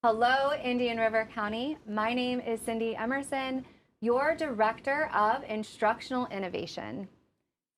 Hello, Indian River County. My name is Cindy Emerson, your Director of Instructional Innovation.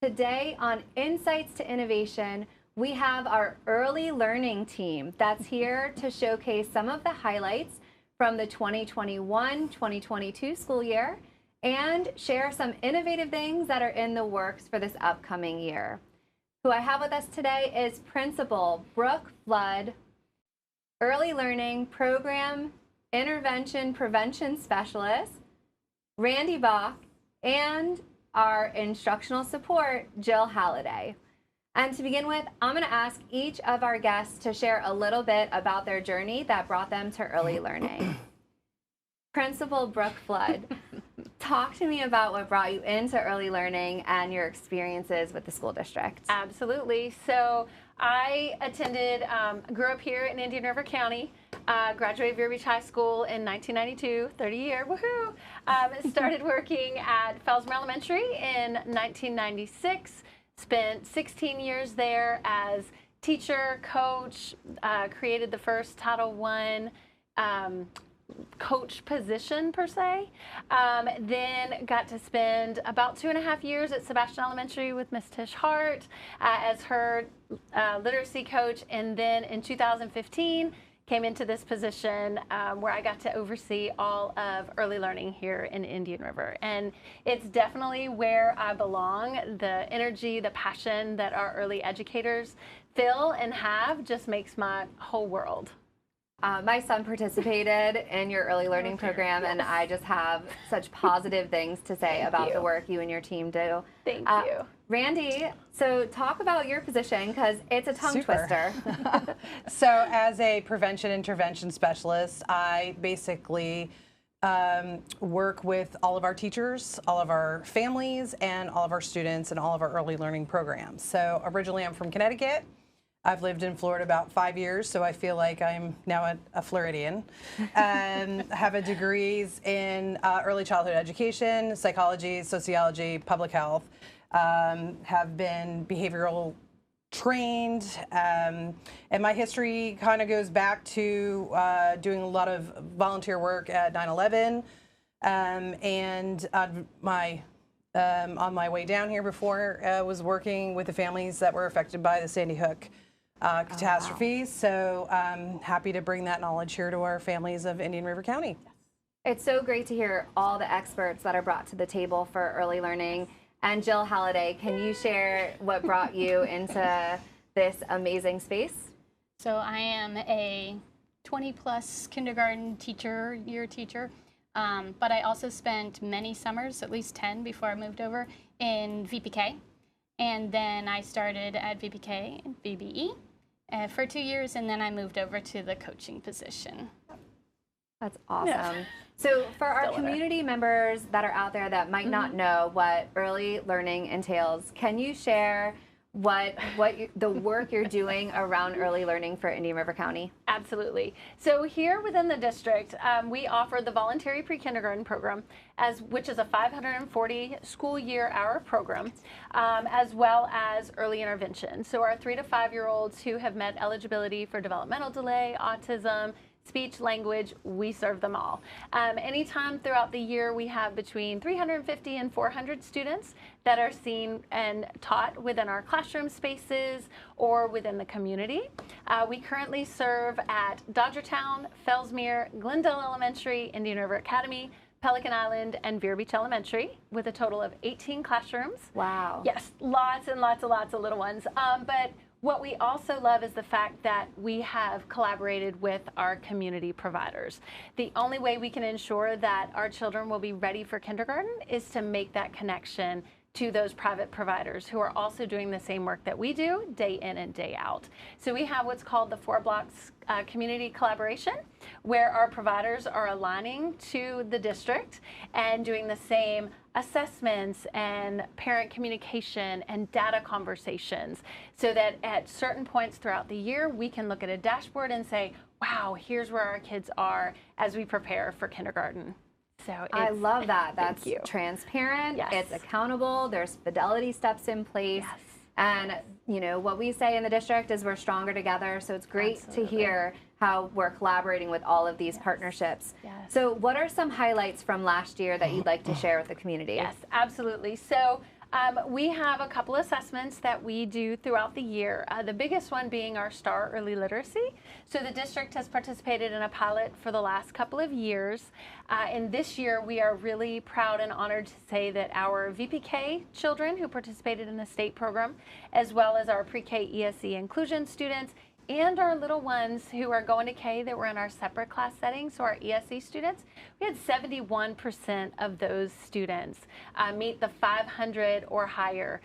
Today on Insights to Innovation, we have our early learning team that's here to showcase some of the highlights from the 2021-2022 school year and share some innovative things that are in the works for this upcoming year. Who I have with us today is Principal Brooke Flood, Early Learning Program Intervention Prevention Specialist, Randee and our instructional support, Jill Halliday. And to begin with, I'm going to ask each of our guests to share a little bit about their journey that brought them to early learning. Principal Brooke Flood, talk to me about what brought you into early learning and your experiences with the school district. Absolutely. So I grew up here in Indian River County, graduated Vero Beach High School in 1992, 30-year, woohoo! Started working at Fellsmere Elementary in 1996, spent 16 years there as teacher, coach, created the first Title I coach position per se, then got to spend about 2.5 years at Sebastian Elementary with Miss Tish Hart as her literacy coach, and then in 2015 came into this position where I got to oversee all of early learning here in Indian River, and it's definitely where I belong. The energy, the passion that our early educators feel and have just makes my whole world. My son participated in your early learning program, and I just have such positive things to say about the work you and your team do. Thank you. Randee, so talk about your position, because it's a tongue twister. So as a prevention intervention specialist, I basically work with all of our teachers, all of our families, and all of our students in all of our early learning programs. So originally I'm from Connecticut. I've lived in Florida about 5 years, so I feel like I'm now a Floridian. Have a degrees in early childhood education, psychology, sociology, public health. Have been behavioral trained, and my history kind of goes back to doing a lot of volunteer work at 9/11, and on my way down here before was working with the families that were affected by the Sandy Hook catastrophe. Wow. So I'm happy to bring that knowledge here to our families of Indian River County. It's so great to hear all the experts that are brought to the table for early learning. And Jill Halliday, can you share what brought you into this amazing space? So I am a 20-plus kindergarten year teacher, but I also spent many summers, at least 10 before I moved over, in VPK. And then I started at VPK and VBE for 2 years, and then I moved over to the coaching position. That's awesome. Yeah. So for our community members that are out there that might not know what early learning entails, can you share the work you're doing around early learning for Indian River County? Absolutely. So here within the district, we offer the voluntary pre-kindergarten program, which is a 540 school year hour program, as well as early intervention. So our 3 to 5 year olds who have met eligibility for developmental delay, autism, speech, language, we serve them all. Anytime throughout the year, we have between 350 and 400 students that are seen and taught within our classroom spaces or within the community. We currently serve at Dodgertown, Fellsmere, Glendale Elementary, Indian River Academy, Pelican Island, and Vero Beach Elementary, with a total of 18 classrooms. Wow. Yes, lots and lots of little ones. But what we also love is the fact that we have collaborated with our community providers. The only way we can ensure that our children will be ready for kindergarten is to make that connection to those private providers who are also doing the same work that we do day in and day out. So we have what's called the 4 Blocks community collaboration, where our providers are aligning to the district and doing the same assessments and parent communication and data conversations, so that at certain points throughout the year we can look at a dashboard and say, wow, here's where our kids are as we prepare for kindergarten. So I love that. That's transparent. Yes. It's accountable. There's fidelity steps in place. Yes. And, you know, what we say in the district is we're stronger together. So it's great Absolutely. to hear how we're collaborating with all of these partnerships. Yes. So what are some highlights from last year that you'd like to share with the community? Yes, absolutely. So we have a couple assessments that we do throughout the year. The biggest one being our STAR Early Literacy. So the district has participated in a pilot for the last couple of years. And this year we are really proud and honored to say that our VPK children who participated in the state program, as well as our pre-K ESE inclusion students, and our little ones who are going to K that were in our separate class settings, so our ESE students, we had 71% of those students meet the 500 or higher,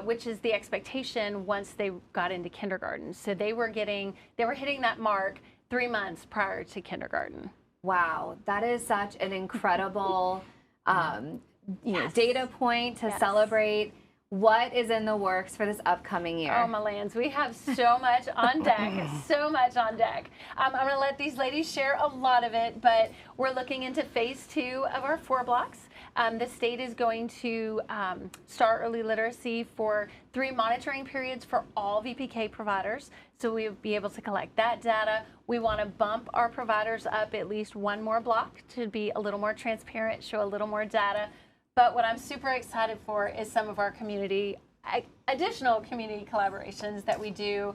which is the expectation once they got into kindergarten. So they were hitting that mark 3 months prior to kindergarten. Wow, that is such an incredible you know, data point to celebrate. What is in the works for this upcoming year? Oh, my lands, we have so much on deck, so much on deck. I'm going to let these ladies share a lot of it, but we're looking into phase 2 of our 4 blocks. The state is going to start early literacy for 3 monitoring periods for all VPK providers. So we'll be able to collect that data. We want to bump our providers up at least 1 more block to be a little more transparent, show a little more data. But what I'm super excited for is some of our additional community collaborations that we do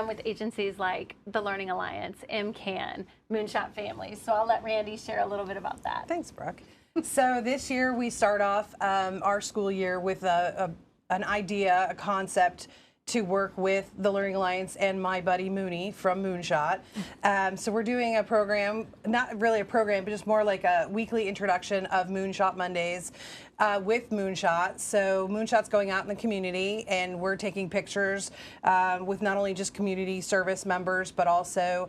with agencies like the Learning Alliance, MCAN, Moonshot Families. So I'll let Randee share a little bit about that. Thanks, Brooke. So this year we start off our school year with an idea, a concept to work with the Learning Alliance and my buddy Mooney from Moonshot. So we're doing a program, not really a program, but just more like a weekly introduction of Moonshot Mondays with Moonshot. So Moonshot's going out in the community and we're taking pictures with not only just community service members, but also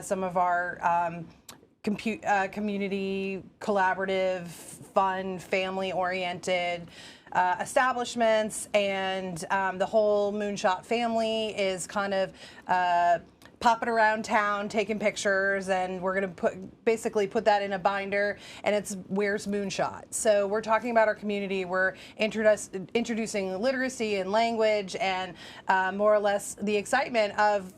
some of our community collaborative, fun, family-oriented establishments, and the whole Moonshot family is kind of popping around town taking pictures, and we're going to basically put that in a binder, and it's Where's Moonshot. So we're talking about our community. We're introducing literacy and language, and more or less the excitement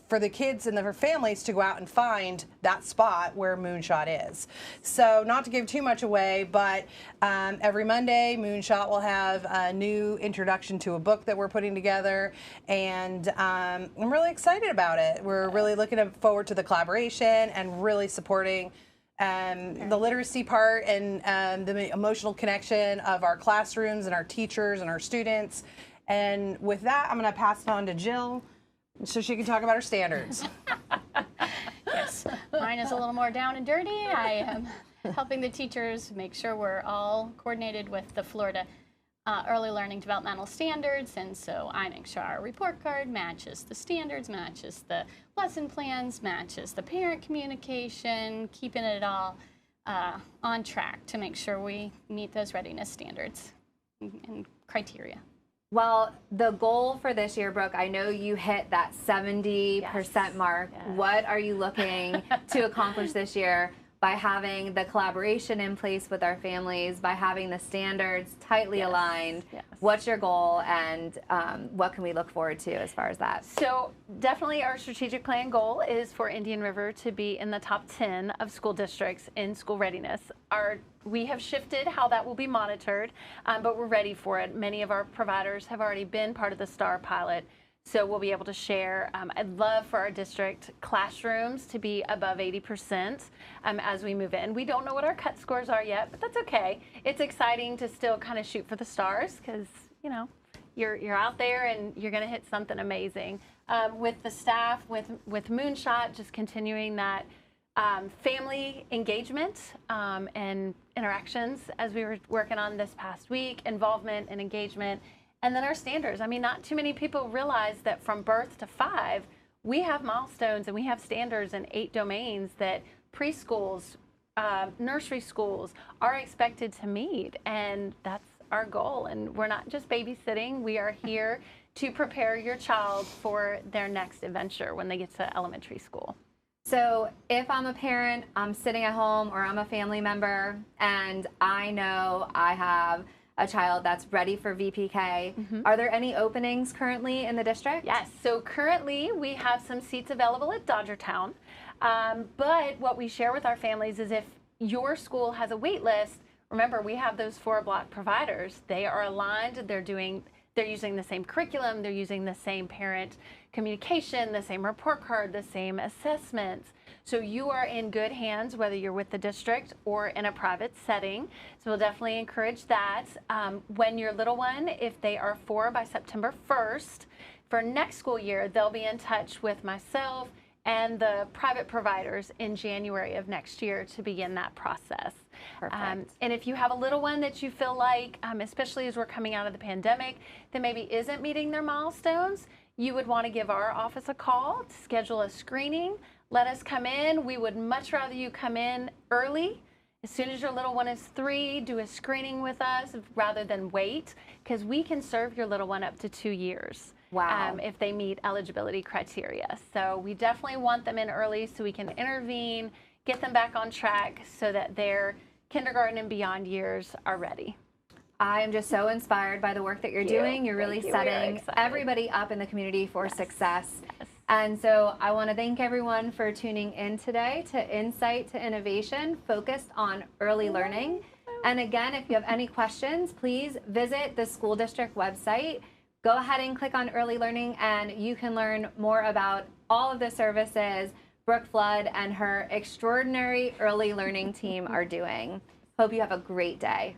for the kids and their families to go out and find that spot where Moonshot is. So not to give too much away, but every Monday Moonshot will have a new introduction to a book that we're putting together, and I'm really excited about it. We're really looking forward to the collaboration and really supporting the literacy part and the emotional connection of our classrooms and our teachers and our students. And with that, I'm going to pass it on to Jill so she can talk about her standards. Yes, mine is a little more down and dirty. I am helping the teachers make sure we're all coordinated with the Florida early learning developmental standards, and so I make sure our report card matches the standards, matches the lesson plans, matches the parent communication, keeping it all on track to make sure we meet those readiness standards and criteria. Well, the goal for this year, Brooke, I know you hit that 70% mark. Yes. What are you looking to accomplish this year by having the collaboration in place with our families, by having the standards tightly aligned? Yes. What's your goal, and what can we look forward to as far as that? So definitely our strategic plan goal is for Indian River to be in the top 10 of school districts in school readiness. We have shifted how that will be monitored, but we're ready for it. Many of our providers have already been part of the STAR pilot, so we'll be able to share. I'd love for our district classrooms to be above 80% as we move in. We don't know what our cut scores are yet, but that's okay. It's exciting to still kind of shoot for the stars because, you know, you're out there and you're going to hit something amazing. With the staff, with Moonshot, just continuing that family engagement and interactions as we were working on this past week, involvement and engagement, and then our standards. I mean, not too many people realize that from birth to 5, we have milestones and we have standards in 8 domains that preschools, nursery schools are expected to meet, and that's our goal. And we're not just babysitting, we are here to prepare your child for their next adventure when they get to elementary school. So if I'm a parent, I'm sitting at home, or I'm a family member, and I know I have a child that's ready for VPK. Are there any openings currently in the district? Yes, so currently we have some seats available at Dodgertown, but what we share with our families is if your school has a wait list, remember we have those 4-block providers. They are aligned, they're using the same curriculum, they're using the same parent communication, the same report card, the same assessments. So you are in good hands whether you're with the district or in a private setting. So we'll definitely encourage that. When your little one, if they are 4 by September 1st, for next school year, they'll be in touch with myself and the private providers in January of next year to begin that process. Perfect. And if you have a little one that you feel like, especially as we're coming out of the pandemic, that maybe isn't meeting their milestones, you would want to give our office a call to schedule a screening. Let us come in. We would much rather you come in early. As soon as your little one is 3, do a screening with us rather than wait, because we can serve your little one up to 2 years. Wow. If they meet eligibility criteria. So we definitely want them in early so we can intervene, get them back on track so that their kindergarten and beyond years are ready. I am just so inspired by the work that you're doing. You're really Thank you. We are setting excited. everybody up in the community for success. Yes. And so I want to thank everyone for tuning in today to Insight to Innovation, focused on early learning. And again, if you have any questions, please visit the school district website. Go ahead and click on early learning and you can learn more about all of the services Brooke Flood and her extraordinary early learning team are doing. Hope you have a great day.